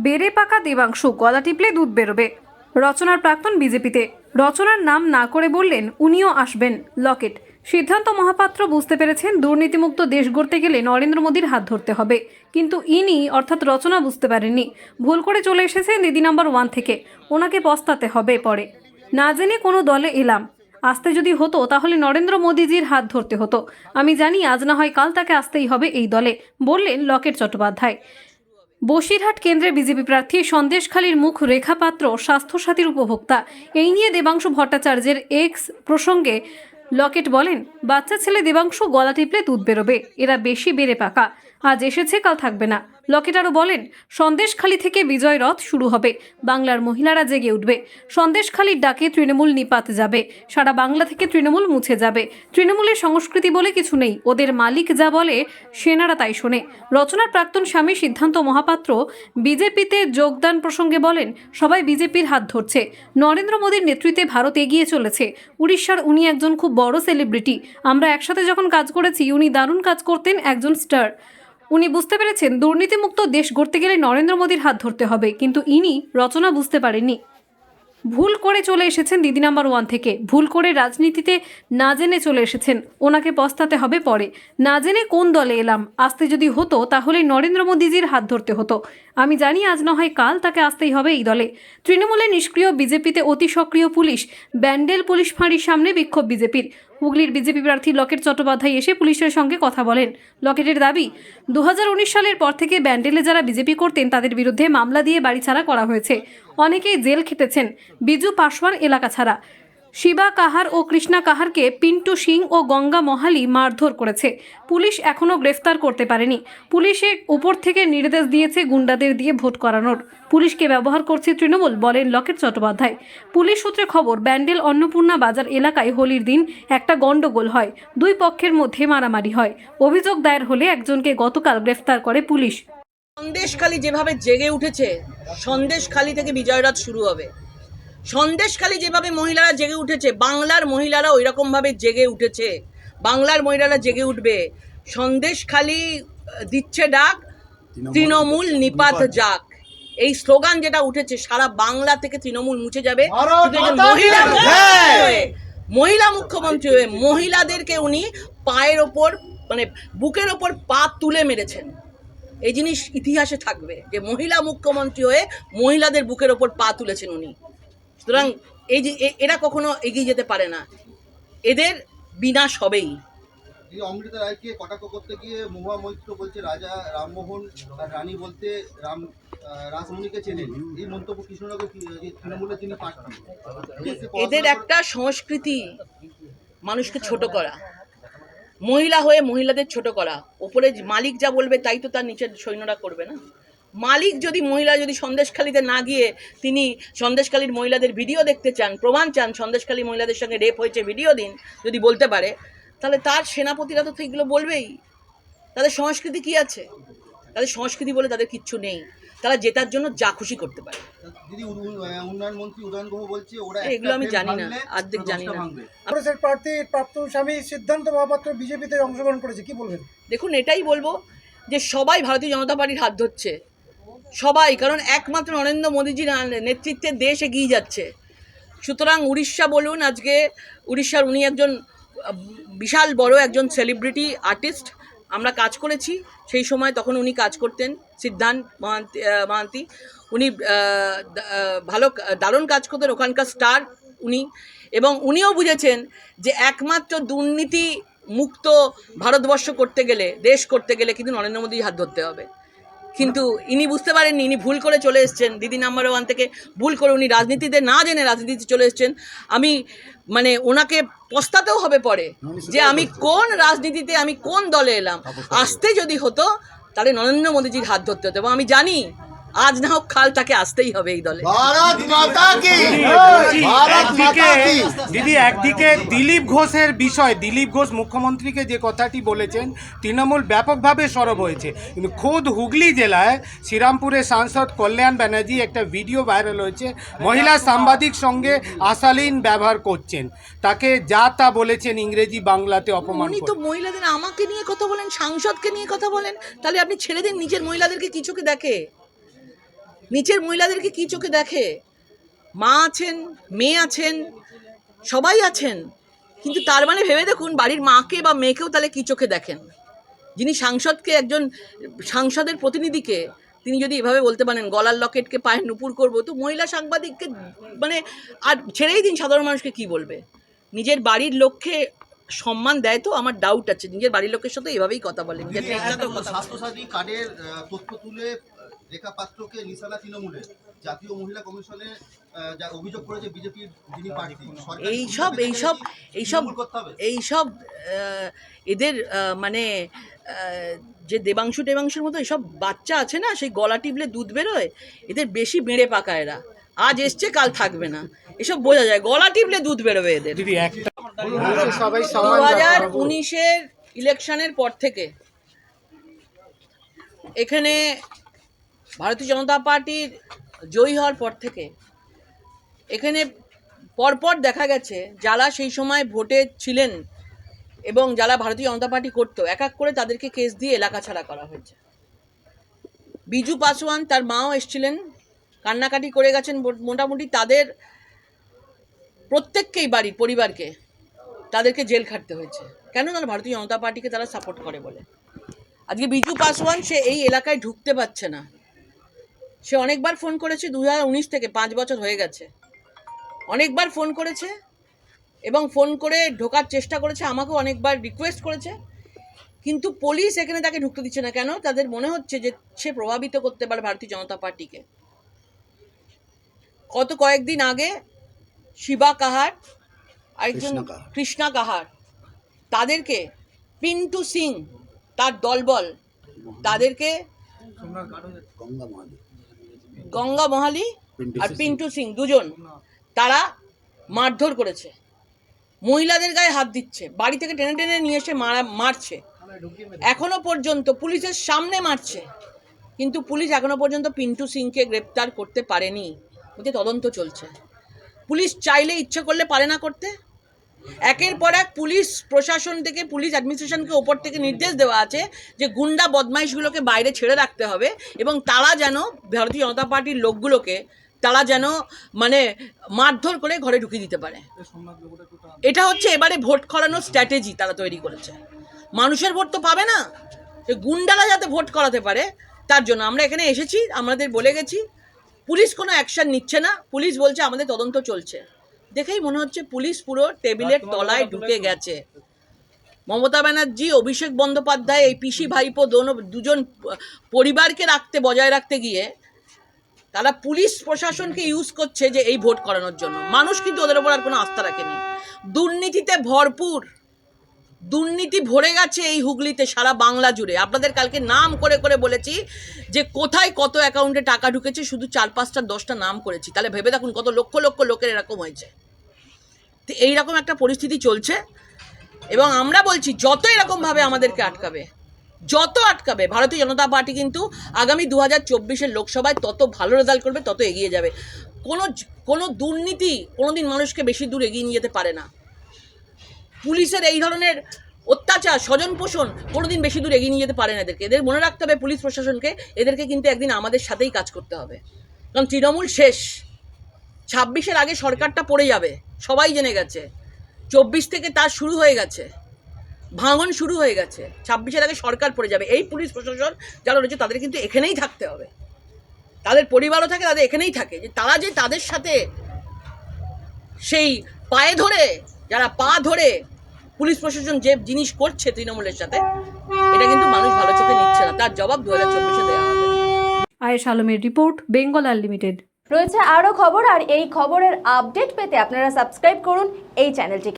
বেড়ে পাকা দেবাংশু, গলা টিপলে দুধ বেরোবে। রচনার প্রাক্তন বিজেপিতে। রচনার নাম না করে বললেন উনিও আসবেন। লকেট। সিদ্ধান্ত মহাপাত্র বুঝতে পেরেছেন দুর্নীতিমুক্ত দেশ গড়তে গেলে নরেন্দ্র মোদীর হাত ধরতে হবে, কিন্তু ইনি অর্থাৎ রচনা বুঝতে পারেননি। ভুল করে চলে এসেছেন দিদি নাম্বার 1 থেকে। ওনাকে পস্তাতে হবে পরে। না জেনে কোনো দলে এলাম, আসতে যদি হতো তাহলে নরেন্দ্র মোদীজির হাত ধরতে হতো। আমি জানি আজ না হয় কাল তাকে আসতেই হবে এই দলে, বললেন লকেট চট্টোপাধ্যায়। বসিরহাট কেন্দ্রে বিজেপি প্রার্থী সন্দেশখালীর মুখ রেখা পাত্র স্বাস্থ্যসাথীর উপভোক্তা। এই নিয়ে দেবাংশু ভট্টাচার্যের এক্স প্রসঙ্গে লকেট বলেন, বাচ্চা ছেলে দেবাংশু, গলা টিপলে দুধ বেরোবে। এরা বেশি বেড়ে পাকা, আজ এসেছে কাল থাকবে না। লকেট আরও বলেন, সন্দেশখালী থেকে বিজয় রথ শুরু হবে, বাংলার মহিলারা জেগে উঠবে। সন্দেশখালীর ডাকে তৃণমূল নিপাত যাবে, সারা বাংলা থেকে তৃণমূল মুছে যাবে। তৃণমূলের সংস্কৃতি বলে কিছু নেই, ওদের মালিক যা বলে সেনারা তাই শোনে। রচনার প্রাক্তন স্বামী সিদ্ধান্ত মহাপাত্র বিজেপিতে যোগদান প্রসঙ্গে বলেন, সবাই বিজেপির হাত ধরছে, নরেন্দ্র মোদীর নেতৃত্বে ভারত এগিয়ে চলেছে। উড়িষ্যার উনি একজন খুব বড় সেলিব্রিটি, আমরা একসাথে যখন কাজ করেছি উনি দারুণ কাজ করতেন, একজন স্টার। উনি বুঝতে পেরেছেন দুর্নীতিমুক্ত দেশ গড়তে গেলে নরেন্দ্র মোদীর হাত ধরতে হবে, কিন্তু ইনি রচনা বুঝতে পারেননি। ভুল করে চলে এসেছেন দিদি নাম্বার 1 থেকে। ভুল করে রাজনীতিতে না জেনে চলে এসেছেন, ওনাকে পস্তাতে হবে পরে। না জেনে কোন দলে এলাম, আসতে যদি হতো তাহলে নরেন্দ্র মোদীজির হাত ধরতে হতো। আমি জানি আজ না হয় কাল তাকে আসতেই হবে এই দলে। তৃণমূলে নিষ্ক্রিয়, বিজেপিতে অতি সক্রিয় পুলিশ। ব্যান্ডেল পুলিশ ফাঁড়ির সামনে বিক্ষোভ বিজেপির। হুগলির বিজেপি প্রার্থী লকেট চট্টোপাধ্যায় এসে পুলিশের সঙ্গে কথা বলেন। লকেটের দাবি, 2019 সালের পর থেকে ব্যান্ডেলে যারা বিজেপি করতেন তাদের বিরুদ্ধে মামলা দিয়ে বাড়ি ছাড়া করা হয়েছে। অনেকেই জেল খেটেছেন। বিজু পাসওয়ান এলাকা ছাড়া। শিবা কাহার ও কৃষ্ণা কাহারকে পিন্টু সিং ও গঙ্গা মহালি মারধর করেছে। পুলিশ এখনও গ্রেফতার করতে পারেনি। পুলিশে উপর থেকে নির্দেশ দিয়েছে গুন্ডাদের দিয়ে ভোট করানোর। পুলিশকে ব্যবহার করছে তৃণমূল, বলেন লকেট চট্টোপাধ্যায়। পুলিশ সূত্রে খবর, ব্যান্ডেল অন্নপূর্ণা বাজার এলাকায় হোলির দিন একটা গন্ডগোল হয়, দুই পক্ষের মধ্যে মারামারি হয়। অভিযোগ দায়ের হলে একজনকে গতকাল গ্রেফতার করে পুলিশ। সন্দেশখালী যেভাবে জেগে উঠেছে, সন্দেশখালী থেকে বিজয়রথ শুরু হবে। সন্দেশখালী যেভাবে মহিলারা জেগে উঠেছে, বাংলার মহিলারা ওই রকম ভাবে জেগে উঠেছে। বাংলার মহিলারা জেগে উঠবে। সন্দেশখালী দিচ্ছে ডাক, তৃণমূল নিপাত যাক। এই স্লোগান যেটা উঠেছে, সারা বাংলা থেকে তৃণমূল মুছে যাবে। মহিলা মুখ্যমন্ত্রী হয়ে মহিলাদেরকে উনি পায়ের ওপর, মানে বুকের ওপর পা তুলে মেরেছেন। এই জিনিস ইতিহাসে থাকবে যে মহিলা মুখ্যমন্ত্রী হয়ে মহিলাদের বুকের ওপর পা তুলেছেন উনি। সুতরাং এই যে এরা কখনো এগিয়ে যেতে পারে না, এদের বিনাশ হবেই। অমৃতা রায়কে কটাক্ষ করতে গিয়ে মহুয়া মৈত্র বলছে রাজা রামমোহন আর রানী বলতে রাসমণিকে চেনেন। এই মন্তব্য কৃষ্ণনগর তৃণমূলে তিনি প্রার্থী। এদের একটা সংস্কৃতি মানুষকে ছোট করা, মহিলা হয়ে মহিলাদের ছোট করা। ওপরে মালিক যা বলবে তাই তো তার নিচের সৈন্যরা করবে না। মালিক যদি মহিলা যদি সন্দেশখালীতে না গিয়ে তিনি সন্দেশখালীর মহিলাদের ভিডিও দেখতে চান, প্রমাণ চান, সন্দেশখালী মহিলাদের সঙ্গে রেপ হয়েছে ভিডিও দিন, যদি বলতে পারে, তাহলে তার সেনাপতিরা তো এগুলো বলবেই। তাদের সংস্কৃতি কি আছে? তাদের সংস্কৃতি বলে তাদের কিচ্ছু নেই। তারা জেতার জন্য যা খুশি করতে পারে। দিদি, উন্নয়ন মন্ত্রী উদয়ন গুহ বলছে ওরা এগুলো আমি জানি না, অর্ধেক জানি না। কংগ্রেসের প্রার্থী প্রাপ্ত স্বামী সিদ্ধান্ত মহাপাত্র বিজেপিতে অংশগ্রহণ করেছে, কি বলবেন? দেখুন, এটাই বলবো যে সবাই ভারতীয় জনতা পার্টির হাত ধরছে, সবাই, কারণ একমাত্র নরেন্দ্র মোদীজির নেতৃত্বে দেশ এগিয়ে যাচ্ছে। সুতরাং উড়িষ্যা বলুন, আজকে উড়িষ্যার উনি একজন বিশাল বড় একজন সেলিব্রিটি আর্টিস্ট। আমরা কাজ করেছি সেই সময়, তখন উনি কাজ করতেন, সিদ্ধান্ত মহান্তি। উনি ভালো দারুণ কাজ করতেন, ওখানকার স্টার উনি। এবং উনিও বুঝেছেন যে একমাত্র দুর্নীতি মুক্ত ভারতবর্ষ করতে গেলে, দেশ করতে গেলে কিন্তু নরেন্দ্র মোদীর হাত ধরতে হবে। কিন্তু ইনি বুঝতে পারেননি, ইনি ভুল করে চলে এসছেন দিদি নাম্বার 1 থেকে। ভুল করে উনি রাজনীতিতে না জেনে রাজনীতিতে চলে এসছেন। আমি মানে ওনাকে পস্তাতেও হবে পরে যে আমি কোন রাজনীতিতে, আমি কোন দলে এলাম। আসতে যদি হতো তাহলে নরেন্দ্র মোদীজির হাত ধরতে হতো। এবং আমি জানি আজ না হোক কাল তাকে আসতেই হবে এই দলে। দিদি, একদিকে দিলীপ ঘোষের বিষয়, দিলীপ ঘোষ মুখ্যমন্ত্রীকে যে কথাটি বলেছেন, তৃণমূল ব্যাপকভাবে সরব হয়েছে। কিন্তু খোদ হুগলি জেলায় শ্রীরামপুরের সাংসদ কল্যাণ ব্যানার্জি একটা ভিডিও ভাইরাল হয়েছে, মহিলা সাংবাদিক সঙ্গে অশালীন ব্যবহার করছেন, তাকে যা তা বলেছেন, ইংরেজি বাংলাতে অপমান। উনি তো মহিলাদের, আমাকে নিয়ে কথা বলেন, সাংসদকে নিয়ে কথা বলেন, তাহলে আপনি ছেড়ে দিন, নিজের মহিলাদেরকে কিছুকে দেখে। নিচের মহিলাদেরকে কি চোখে দেখে? মা আছেন, মেয়ে আছেন, সবাই আছেন, কিন্তু তার মানে ভেবে দেখুন বাড়ির মাকে বা মেয়েকেও তাহলে কি চোখে দেখেন? যিনি সাংসদকে, একজন সাংসদের প্রতিনিধিকে তিনি যদি এভাবে বলতে পারেন গলার লকেটকে পায়ে নুপুর করবো, তো মহিলা সাংবাদিককে মানে আর ছেড়েই দিন, সাধারণ মানুষকে কি বলবে? নিজের বাড়ির লোককে সম্মান দেয় তো? আমার ডাউট আছে, নিজের বাড়ির লোকের সাথে এভাবেই কথা বলে। স্বাস্থ্যসাথী কার্ডের তথ্য তুলে রেখা পাত্রকে নিশানা তৃণমূলের জাতীয় মহিলা কমিশনে যা অভিযোগ করেছে বিজেপির যিনি প্রার্থী, এইসব এদের মানে যে দেবাংশুর মতো এইসব বাচ্চা আছে না, সেই গলা টিপলে দুধ বেরোয়, এদের বেশি বেড়ে পাকা এরা। আজ এসছে কাল থাকবে না, এসব বোঝা যায়। গলা টিপলে দুধ বেরোবে এদের। দিদি একটা সবাই 2019-এর ইলেকশনের পর থেকে এখানে ভারতীয় জনতা পার্টির জয়ী হওয়ার পর থেকে এখানে পরপর দেখা গেছে যারা সেই সময় ভোটে ছিলেন এবং যারা ভারতীয় জনতা পার্টি করতো, এক এক করে তাদেরকে কেস দিয়ে এলাকা ছাড়া করা হয়েছে। বিজু পাসওয়ান, তার মাও এসেছিলেন, কান্নাকাটি করে গেছেন। মোটামুটি তাদের প্রত্যেককেই, বাড়ির পরিবারকে, তাদেরকে জেল খাটতে হয়েছে। কেন? না, ভারতীয় জনতা পার্টিকে তারা সাপোর্ট করে বলে। আজকে বিজু পাসওয়ান সে এই এলাকায় ঢুকতে পারছে না। সে অনেকবার ফোন করেছে, 2019 থেকে 5 বছর হয়ে গেছে, অনেকবার ফোন করেছে এবং ফোন করে ঢোকার চেষ্টা করেছে, আমাকেও অনেকবার রিকোয়েস্ট করেছে, কিন্তু পুলিশ এখানে তাকে ঢুকতে দিচ্ছে না। কেন? তাদের মনে হচ্ছে যে সে প্রভাবিত করতে পারে ভারতীয় জনতা পার্টিকে। কয়েকদিন আগে শিবা কাহার, আরেকজন কৃষ্ণা কাহার, তাদেরকে পিন্টু সিং তার দলবল তাদেরকে গঙ্গা মহালি আর পিন্টু সিং দুজন তারা মারধর করেছে, মহিলাদের গায়ে হাত দিচ্ছে, বাড়ি থেকে টেনে টেনে নিয়ে এসে মারছে, এখনো পর্যন্ত পুলিশের সামনে মারছে, কিন্তু পুলিশ এখনো পর্যন্ত পিন্টু সিংকে গ্রেপ্তার করতে পারেনি। ওতে তদন্ত চলছে। পুলিশ চাইলে, ইচ্ছে করলে পারে না করতে। একের পর এক পুলিশ প্রশাসন থেকে, পুলিশ অ্যাডমিনিস্ট্রেশনকে ওপর থেকে নির্দেশ দেওয়া আছে যে গুন্ডা বদমাইশগুলোকে বাইরে ছেড়ে রাখতে হবে এবং তারা যেন ভারতীয় জনতা পার্টির লোকগুলোকে তারা যেন মানে মারধর করে ঘরে ঢুকিয়ে দিতে পারে। এটা হচ্ছে এবারে ভোট করানোর স্ট্র্যাটেজি তারা তৈরি করেছে। মানুষের ভোট তো পাবে না, গুন্ডারা যাতে ভোট করাতে পারে তার জন্য আমরা এখানে এসেছি। আমাদের বলে গেছি, পুলিশ কোনো অ্যাকশন নিচ্ছে না, পুলিশ বলছে আমাদের তদন্ত চলছে। দেখেই মনে হচ্ছে পুলিশ পুরো টেবিলের তলায় ঢুকে গেছে। মমতা ব্যানার্জি, অভিষেক বন্দ্যোপাধ্যায়, এই পিসি ভাইপো দুজন পরিবারকে বজায় রাখতে গিয়ে তারা পুলিশ প্রশাসনকে ইউজ করছে যে এই ভোট করানোর জন্য। মানুষ কিন্তু ওদের ওপর আর কোনো আস্থা রাখেনি। দুর্নীতিতে ভরপুর, দুর্নীতি ভরে গেছে এই হুগলিতে, সারা বাংলা জুড়ে। আপনাদের কালকে নাম করে করে বলেছি যে কোথায় কত অ্যাকাউন্টে টাকা ঢুকেছে, শুধু 4-5টা 10টা নাম করেছি। তাহলে ভেবে দেখুন কত লক্ষ লক্ষ লোকের এরকম হয়েছে। তো এইরকম একটা পরিস্থিতি চলছে এবং আমরা বলছি যত এরকমভাবে আমাদেরকে আটকাবে, যত আটকাবে, ভারতীয় জনতা পার্টি কিন্তু আগামী 2024-এর লোকসভায় তত ভালো রেজাল্ট করবে, তত এগিয়ে যাবে। কোনো দুর্নীতি কোনোদিন মানুষকে বেশি দূর এগিয়ে নিয়ে যেতে পারে না। পুলিশের এই ধরনের অত্যাচার, স্বজন পোষণ কোনোদিন বেশি দূর এগিয়ে নিয়ে যেতে পারে না এদেরকে। এদের মনে রাখতে হবে, পুলিশ প্রশাসনকে, এদেরকে কিন্তু একদিন আমাদের সাথেই কাজ করতে হবে। কারণ তৃণমূল শেষ, 26-এর আগে সরকারটা পড়ে যাবে, সবাই জেনে গেছে। 24 থেকে তার শুরু হয়ে গেছে, ভাঙন শুরু হয়ে গেছে। 26-এর আগে সরকার পড়ে যাবে। এই পুলিশ প্রশাসন যারা রয়েছে তাদের কিন্তু এখানেই থাকতে হবে, তাদের পরিবারও থাকে, তাদের এখানেই থাকে। যে তারা যে তাদের সাথে সেই পায়ে ধরে, যারা পা ধরে পুলিশ প্রশাসন যে জিনিস করছে তৃণমূলের সাথে, এটা কিন্তু মানুষ ভালো চোখে নিচ্ছে না। তার জবাব 2024-এ দেওয়া হবে। আয়েশ আলমের রিপোর্ট, বেঙ্গল আনলিমিটেড। রয়েছে আরও খবর, আর এই খবরের আপডেট পেতে আপনারা সাবস্ক্রাইব করুন এই চ্যানেলটিকে।